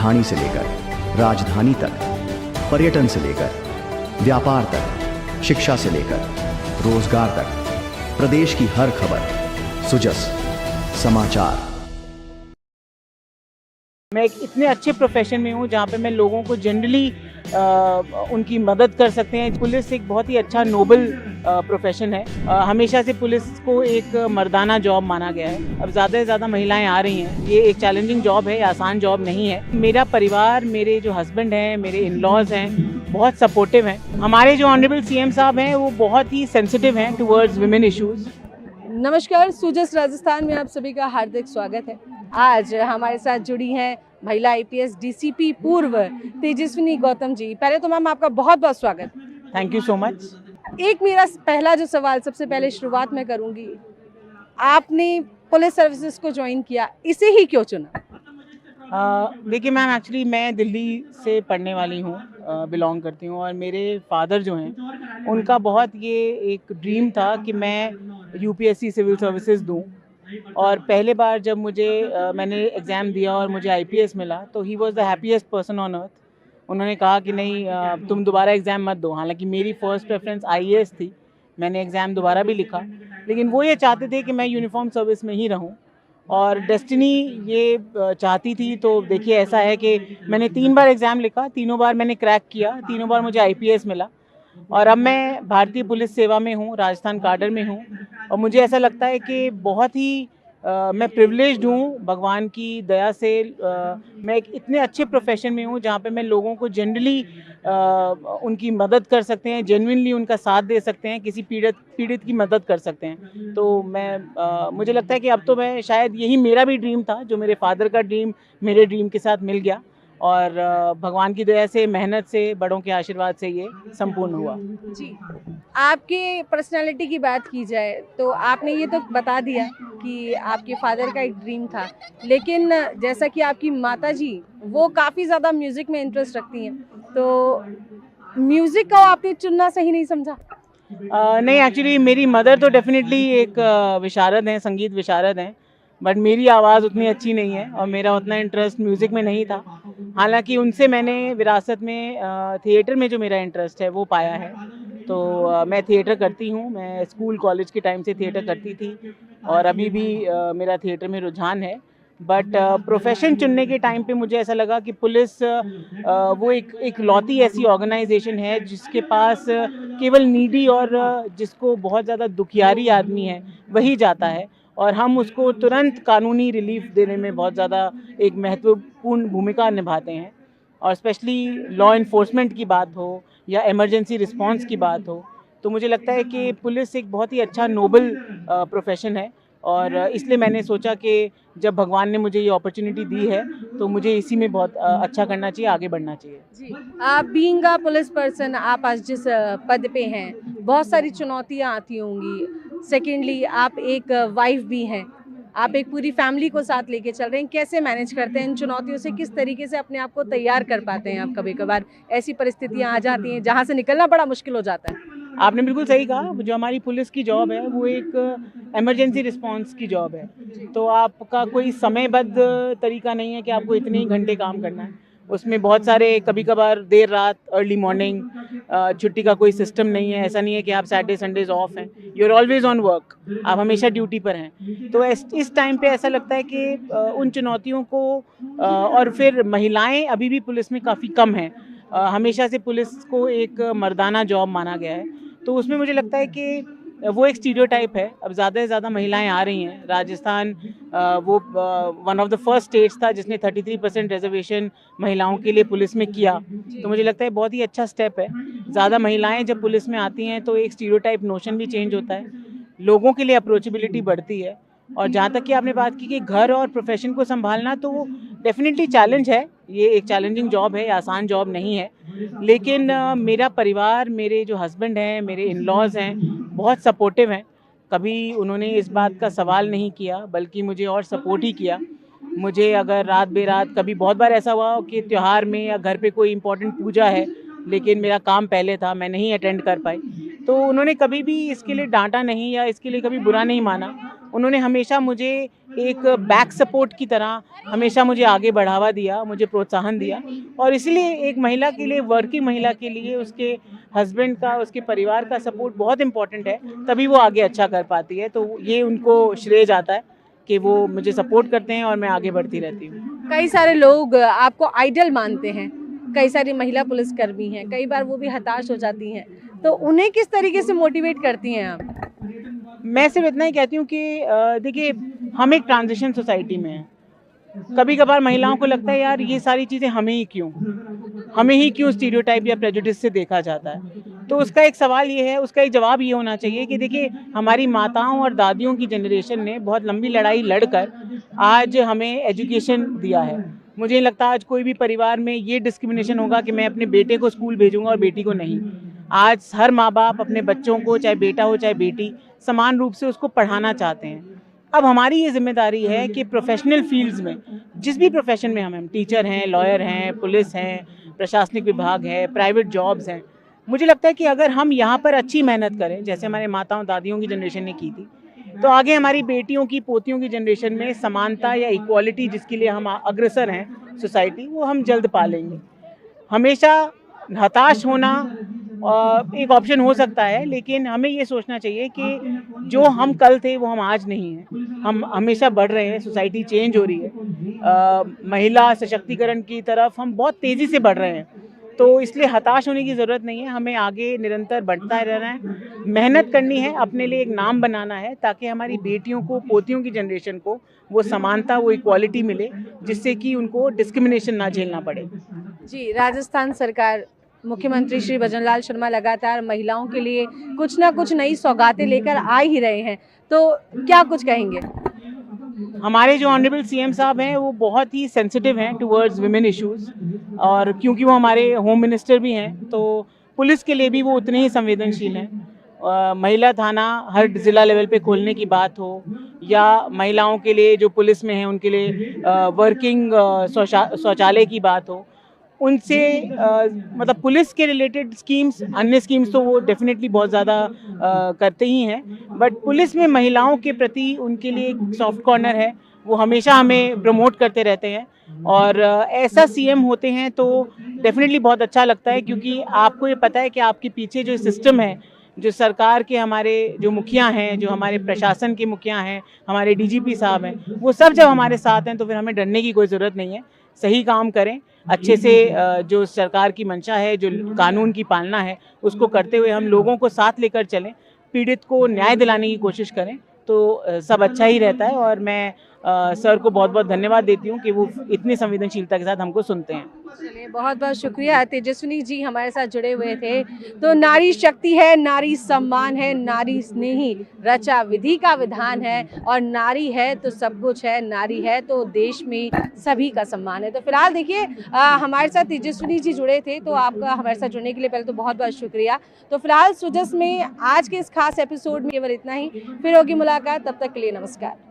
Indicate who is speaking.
Speaker 1: राजधानी से लेकर राजधानी तक, पर्यटन से लेकर व्यापार तक, शिक्षा से लेकर रोजगार तक, प्रदेश की हर खबर सुजस समाचार।
Speaker 2: मैं एक इतने अच्छे प्रोफेशन में हूँ जहाँ पे मैं लोगों को जनरली उनकी मदद कर सकते हैं। पुलिस एक बहुत ही अच्छा नोबल प्रोफेशन है। हमेशा से पुलिस को एक मर्दाना जॉब माना गया है। अब ज़्यादा से ज़्यादा महिलाएं आ रही हैं। ये एक चैलेंजिंग जॉब है, आसान जॉब नहीं है। मेरा परिवार, मेरे जो हस्बैंड हैं, मेरे इन-लॉज हैं, बहुत सपोर्टिव हैं। हमारे जो ऑनरेबल सीएम साहब हैं वो बहुत ही सेंसिटिव हैं टुवर्ड्स विमेन इश्यूज़।
Speaker 3: नमस्कार, सुजस राजस्थान में आप सभी का हार्दिक स्वागत है। आज हमारे साथ जुड़ी हैं महिला आईपीएस डीसीपी पूर्व तेजस्विनी गौतम जी। पहले तो मैम आपका बहुत बहुत स्वागत।
Speaker 2: Thank you so much.
Speaker 3: एक मेरा पहला जो सवाल सबसे पहले शुरुआत में करूंगी, आपने पुलिस सर्विसेज को ज्वाइन किया, इसे ही क्यों चुना?
Speaker 2: देखिए मैम, एक्चुअली मैं दिल्ली से पढ़ने वाली हूँ, बिलोंग करती हूँ, और मेरे फादर जो हैं उनका बहुत ये एक ड्रीम था कि मैं यूपीएससी सिविल सर्विसेज दूँ। और पहले बार जब मैंने एग्ज़ाम दिया और मुझे आईपीएस मिला तो he was the happiest person on earth. उन्होंने कहा कि नहीं, तुम दोबारा एग्ज़ाम मत दो। हालांकि मेरी फ़र्स्ट प्रेफरेंस आईएएस थी, मैंने एग्ज़ाम दोबारा भी लिखा, लेकिन वो ये चाहते थे कि मैं यूनिफॉर्म सर्विस में ही रहूं, और डेस्टिनी ये चाहती थी। तो देखिए, ऐसा है कि मैंने 3 बार एग्ज़ाम लिखा, तीनों बार मैंने क्रैक किया, तीनों बार मुझे आईपीएस मिला, और अब मैं भारतीय पुलिस सेवा में हूँ, राजस्थान काडर में हूँ। और मुझे ऐसा लगता है कि बहुत ही मैं प्रिविलेज्ड हूँ, भगवान की दया से मैं एक इतने अच्छे प्रोफेशन में हूँ जहाँ पे मैं लोगों को जनरली उनकी मदद कर सकते हैं, जेन्युइनली उनका साथ दे सकते हैं, किसी पीड़ित की मदद कर सकते हैं। तो मुझे लगता है कि अब तो मैं शायद, यही मेरा भी ड्रीम था, जो मेरे फादर का ड्रीम मेरे ड्रीम के साथ मिल गया, और भगवान की दया से, मेहनत से, बड़ों के आशीर्वाद से ये संपूर्ण हुआ।
Speaker 3: जी, आपके पर्सनालिटी की बात की जाए तो आपने ये तो बता दिया कि आपके फादर का एक ड्रीम था, लेकिन जैसा कि आपकी माताजी वो काफ़ी ज़्यादा म्यूज़िक में इंटरेस्ट रखती हैं, तो म्यूज़िक को आपने चुनना सही नहीं समझा?
Speaker 2: नहीं, एक्चुअली मेरी मदर तो डेफिनेटली एक विशारद हैं, संगीत विशारद हैं, बट मेरी आवाज़ उतनी अच्छी नहीं है और मेरा उतना इंटरेस्ट म्यूज़िक में नहीं था। हालांकि उनसे मैंने विरासत में थिएटर में जो मेरा इंटरेस्ट है वो पाया है। तो मैं थिएटर करती हूँ, मैं स्कूल कॉलेज के टाइम से थिएटर करती थी, और अभी भी मेरा थिएटर में रुझान है। बट प्रोफेशन चुनने के टाइम पे मुझे ऐसा लगा कि पुलिस वो एक लौती ऐसी ऑर्गेनाइजेशन है जिसके पास केवल नीडी और जिसको बहुत ज़्यादा दुखियारी आदमी है वही जाता है, और हम उसको तुरंत कानूनी रिलीफ देने में बहुत ज़्यादा एक महत्वपूर्ण भूमिका निभाते हैं। और स्पेशली लॉ इन्फोर्समेंट की बात हो या इमरजेंसी रिस्पांस की बात हो, तो मुझे लगता है कि पुलिस एक बहुत ही अच्छा नोबल प्रोफेशन है, और इसलिए मैंने सोचा कि जब भगवान ने मुझे ये अपॉर्चुनिटी दी है तो मुझे इसी में बहुत अच्छा करना चाहिए, आगे बढ़ना चाहिए।
Speaker 3: जी, आप बीइंग अ पुलिस पर्सन, आप आज जिस पद पे हैं, बहुत सारी चुनौतियाँ आती होंगी। सेकेंडली, आप एक वाइफ भी हैं, आप एक पूरी फैमिली को साथ लेके चल रहे हैं। कैसे मैनेज करते हैं इन चुनौतियों से? किस तरीके से अपने आप को तैयार कर पाते हैं आप? कभी कभार ऐसी परिस्थितियाँ आ जाती हैं जहाँ से निकलना बड़ा मुश्किल हो जाता है।
Speaker 2: आपने बिल्कुल सही कहा, जो हमारी पुलिस की जॉब है वो एक इमरजेंसी रिस्पांस की जॉब है। तो आपका कोई समयबद्ध तरीका नहीं है कि आपको इतने ही घंटे काम करना है। उसमें बहुत सारे, कभी कभार देर रात, अर्ली मॉर्निंग, छुट्टी का कोई सिस्टम नहीं है। ऐसा नहीं है कि आप सैटरडे संडेज ऑफ हैं, you are always on work, आप हमेशा ड्यूटी पर हैं। तो इस टाइम पे ऐसा लगता है कि उन चुनौतियों को, और फिर महिलाएं अभी भी पुलिस में काफ़ी कम हैं। हमेशा से पुलिस को एक मर्दाना जॉब माना गया है, तो उसमें मुझे लगता है कि वो एक स्टीरियोटाइप है। अब ज़्यादा से ज़्यादा महिलाएं आ रही हैं। राजस्थान वो one of the first states था जिसने 33% रिजर्वेशन महिलाओं के लिए पुलिस में किया। तो मुझे लगता है बहुत ही अच्छा स्टेप है। ज़्यादा महिलाएं जब पुलिस में आती हैं तो एक स्टीरियोटाइप नोशन भी चेंज होता है, लोगों के लिए अप्रोचेबिलिटी बढ़ती है। और जहाँ तक कि आपने बात की कि घर और प्रोफेशन को संभालना, तो डेफिनेटली चैलेंज है। ये एक चैलेंजिंग जॉब है, आसान जॉब नहीं है। लेकिन मेरा परिवार, मेरे जो हस्बैंड हैं, मेरे इन-लॉज़ हैं, बहुत सपोर्टिव हैं। कभी उन्होंने इस बात का सवाल नहीं किया, बल्कि मुझे और सपोर्ट ही किया। मुझे अगर रात बेरात, कभी बहुत बार ऐसा हुआ कि त्योहार में या घर पे कोई इम्पोर्टेंट पूजा है, लेकिन मेरा काम पहले था, मैं नहीं अटेंड कर पाई, तो उन्होंने कभी भी इसके लिए डांटा नहीं या इसके लिए कभी बुरा नहीं माना। उन्होंने हमेशा मुझे एक बैक सपोर्ट की तरह हमेशा मुझे आगे बढ़ावा दिया, मुझे प्रोत्साहन दिया। और इसलिए एक महिला के लिए, वर्किंग महिला के लिए उसके हस्बैंड का, उसके परिवार का सपोर्ट बहुत इम्पोर्टेंट है, तभी वो आगे अच्छा कर पाती है। तो ये उनको श्रेय जाता है कि वो मुझे सपोर्ट करते हैं और मैं आगे बढ़ती रहती हूँ।
Speaker 3: कई सारे लोग आपको आइडल मानते हैं, कई सारी महिला पुलिसकर्मी हैं, कई बार वो भी हताश हो जाती हैं, तो उन्हें किस तरीके से मोटिवेट करती हैं आप?
Speaker 2: मैं सिर्फ इतना ही कहती हूँ कि देखिए, हम एक ट्रांजिशन सोसाइटी में हैं। कभी कभार महिलाओं को लगता है यार ये सारी चीज़ें हमें ही क्यों स्टीरियोटाइप या प्रेजुडिस से देखा जाता है। तो उसका एक सवाल ये है, उसका एक जवाब ये होना चाहिए कि देखिए, हमारी माताओं और दादियों की जनरेशन ने बहुत लंबी लड़ाई लड़कर आज हमें एजुकेशन दिया है। मुझे नहीं लगता आज कोई भी परिवार में ये डिस्क्रिमिनेशन होगा कि मैं अपने बेटे को स्कूल भेजूंगा और बेटी को नहीं। आज हर माँ बाप अपने बच्चों को, चाहे बेटा हो चाहे बेटी, समान रूप से उसको पढ़ाना चाहते हैं। अब हमारी ये जिम्मेदारी है कि प्रोफेशनल फील्ड्स में, जिस भी प्रोफेशन में हम टीचर हैं, लॉयर हैं, पुलिस हैं, प्रशासनिक विभाग है, प्राइवेट जॉब्स हैं, मुझे लगता है कि अगर हम यहाँ पर अच्छी मेहनत करें, जैसे हमारे माताओं दादियों की जनरेशन ने की थी, तो आगे हमारी बेटियों की, पोतियों की जनरेशन में समानता या इक्वालिटी जिसके लिए हम अग्रसर हैं सोसाइटी, वो हम जल्द पा लेंगे। हमेशा हताश होना एक ऑप्शन हो सकता है, लेकिन हमें ये सोचना चाहिए कि जो हम कल थे वो हम आज नहीं हैं। हम हमेशा बढ़ रहे हैं, सोसाइटी चेंज हो रही है, महिला सशक्तिकरण की तरफ हम बहुत तेज़ी से बढ़ रहे हैं। तो इसलिए हताश होने की ज़रूरत नहीं है, हमें आगे निरंतर बढ़ता रहना है, मेहनत करनी है, अपने लिए एक नाम बनाना है, ताकि हमारी बेटियों को, पोतियों की जनरेशन को वो समानता, वो इक्वालिटी मिले, जिससे कि उनको डिस्क्रिमिनेशन ना झेलना पड़े।
Speaker 3: जी, राजस्थान सरकार, मुख्यमंत्री श्री भजनलाल शर्मा लगातार महिलाओं के लिए कुछ ना कुछ नई सौगातें लेकर आ ही रहे हैं, तो क्या कुछ कहेंगे?
Speaker 2: हमारे जो ऑनरेबल सीएम साहब हैं वो बहुत ही सेंसिटिव हैं टुवर्ड्स विमेन इश्यूज़, और क्योंकि वो हमारे होम मिनिस्टर भी हैं, तो पुलिस के लिए भी वो उतने ही संवेदनशील हैं। महिला थाना हर ज़िला लेवल पे खोलने की बात हो, या महिलाओं के लिए जो पुलिस में हैं उनके लिए वर्किंग शौचालय की बात हो, उनसे मतलब पुलिस के रिलेटेड स्कीम्स, अन्य स्कीम्स तो वो डेफिनेटली बहुत ज़्यादा करते ही हैं, बट पुलिस में महिलाओं के प्रति उनके लिए एक सॉफ्ट कॉर्नर है, वो हमेशा हमें प्रमोट करते रहते हैं। और ऐसा सीएम होते हैं तो डेफिनेटली बहुत अच्छा लगता है, क्योंकि आपको ये पता है कि आपके पीछे जो सिस्टम है, जो सरकार के हमारे जो मुखिया हैं, जो हमारे प्रशासन के मुखिया हैं, हमारे डीजीपी साहब हैं, वो सब जब हमारे साथ हैं तो फिर हमें डरने की कोई ज़रूरत नहीं है। सही काम करें, अच्छे से जो सरकार की मंशा है, जो कानून की पालना है, उसको करते हुए हम लोगों को साथ लेकर चलें, पीड़ित को न्याय दिलाने की कोशिश करें, तो सब अच्छा ही रहता है। और मैं सर को बहुत बहुत धन्यवाद देती हूँ कि वो इतनी संवेदनशीलता के साथ हमको सुनते हैं।
Speaker 3: चलिए, बहुत बहुत शुक्रिया। तेजस्विनी जी हमारे साथ जुड़े हुए थे। तो नारी शक्ति है, नारी सम्मान है, नारी स्नेही रचा विधि का विधान है, और नारी है तो सब कुछ है, नारी है तो देश में सभी का सम्मान है। तो फिलहाल देखिए, हमारे साथ तेजस्विनी जी जुड़े थे, तो आपका हमारे साथ जुड़ने के लिए पहले तो बहुत बहुत शुक्रिया। तो फिलहाल सुजस में आज के इस खास एपिसोड में केवल इतना ही, फिर होगी मुलाकात, तब तक के लिए नमस्कार।